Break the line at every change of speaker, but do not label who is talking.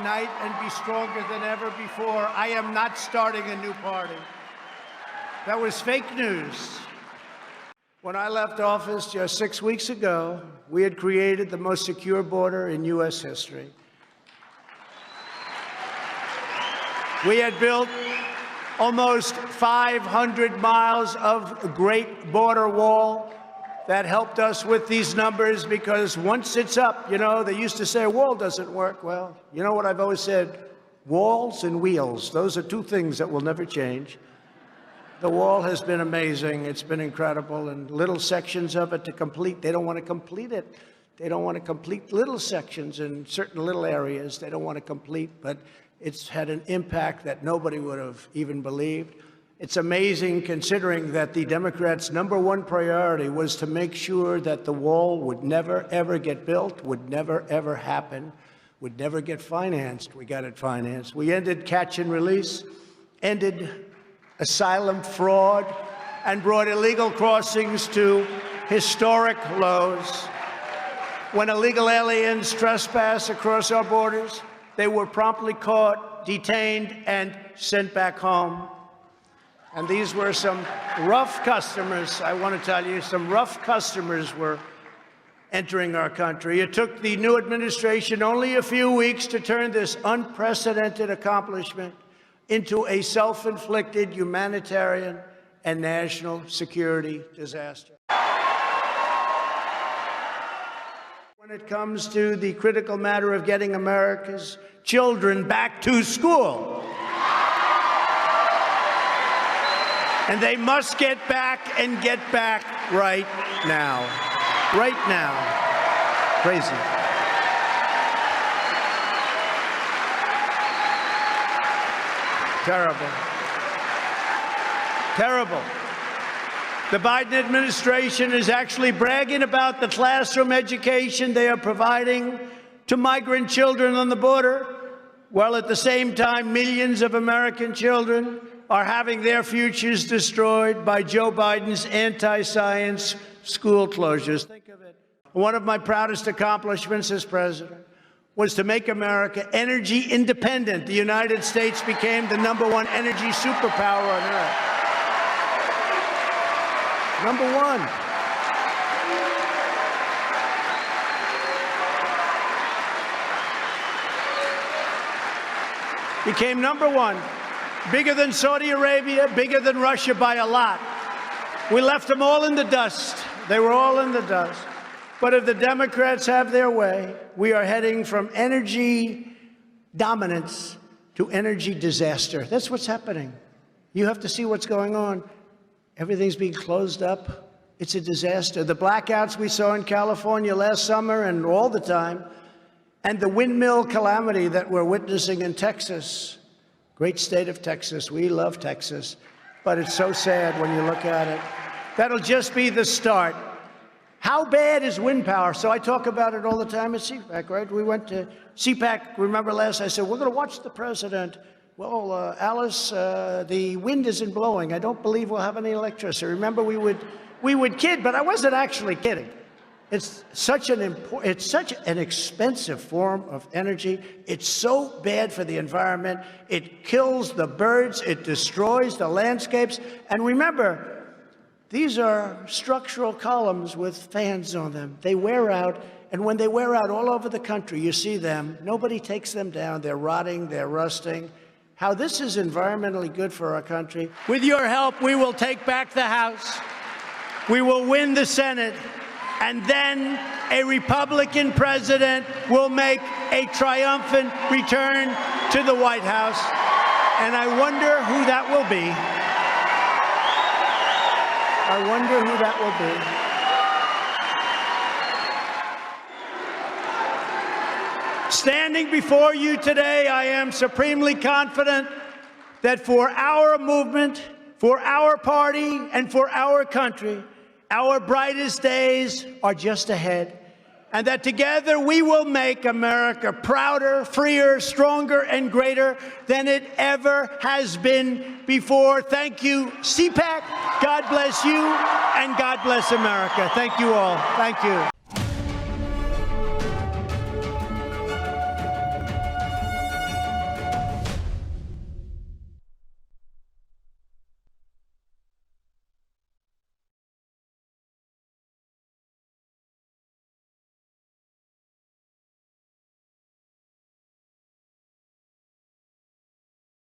unite and be stronger than ever before. I am not starting a new party. That was fake news. When I left office just 6 weeks ago, we had created the most secure border in U.S. history. We had built almost 500 miles of a great border wall that helped us with these numbers, because once it's up, you know, they used to say a wall doesn't work. Well, you know what I've always said? Walls and wheels, those are two things that will never change. The wall has been amazing. It's been incredible, and little sections of it to complete. They don't want to complete it. They don't want to complete little sections in certain little areas. They don't want to complete, but it's had an impact that nobody would have even believed. It's amazing, considering that the Democrats' #1 priority was to make sure that the wall would never, ever get built, would never, ever happen, would never get financed. We got it financed. We ended catch and release, ended asylum fraud, and brought illegal crossings to historic lows. When illegal aliens trespass across our borders, they were promptly caught, detained, and sent back home. And these were some rough customers. I want to tell you, some rough customers were entering our country. It took the new administration only a few weeks to turn this unprecedented accomplishment into a self-inflicted humanitarian and national security disaster. When it comes to the critical matter of getting America's children back to school, and they must get back, and get back right now. Right now. Crazy. Terrible. Terrible. The Biden administration is actually bragging about the classroom education they are providing to migrant children on the border, while at the same time millions of American children are having their futures destroyed by Joe Biden's anti-science school closures. Think of it. One of my proudest accomplishments as president was to make America energy independent. The United States became the #1 energy superpower on earth. #1. Became #1. Bigger than Saudi Arabia, bigger than Russia by a lot. We left them all in the dust. They were all in the dust. But if the Democrats have their way, we are heading from energy dominance to energy disaster. That's what's happening. You have to see what's going on. Everything's being closed up. It's a disaster. The blackouts we saw in California last summer and all the time, and the windmill calamity that we're witnessing in Texas. Great state of Texas. We love Texas. But it's so sad when you look at it. That'll just be the start. How bad is wind power? So I talk about it all the time at CPAC, right? We went to CPAC, remember last, I said, we're going to watch the president. Well, Alice, the wind isn't blowing. I don't believe we'll have any electricity. Remember, we would kid, but I wasn't actually kidding. It's such an expensive form of energy. It's so bad for the environment. It kills the birds. It destroys the landscapes. And remember, these are structural columns with fans on them. They wear out, and when they wear out all over the country, you see them. Nobody takes them down. They're rotting. They're rusting. How this is environmentally good for our country. With your help, we will take back the House. We will win the Senate. And then a Republican president will make a triumphant return to the White House. And I wonder who that will be. I wonder who that will be. Standing before you today, I am supremely confident that for our movement, for our party, and for our country, our brightest days are just ahead, and that together we will make America prouder, freer, stronger, and greater than it ever has been before. Thank you, CPAC. God bless you, and God bless America. Thank you all. Thank you.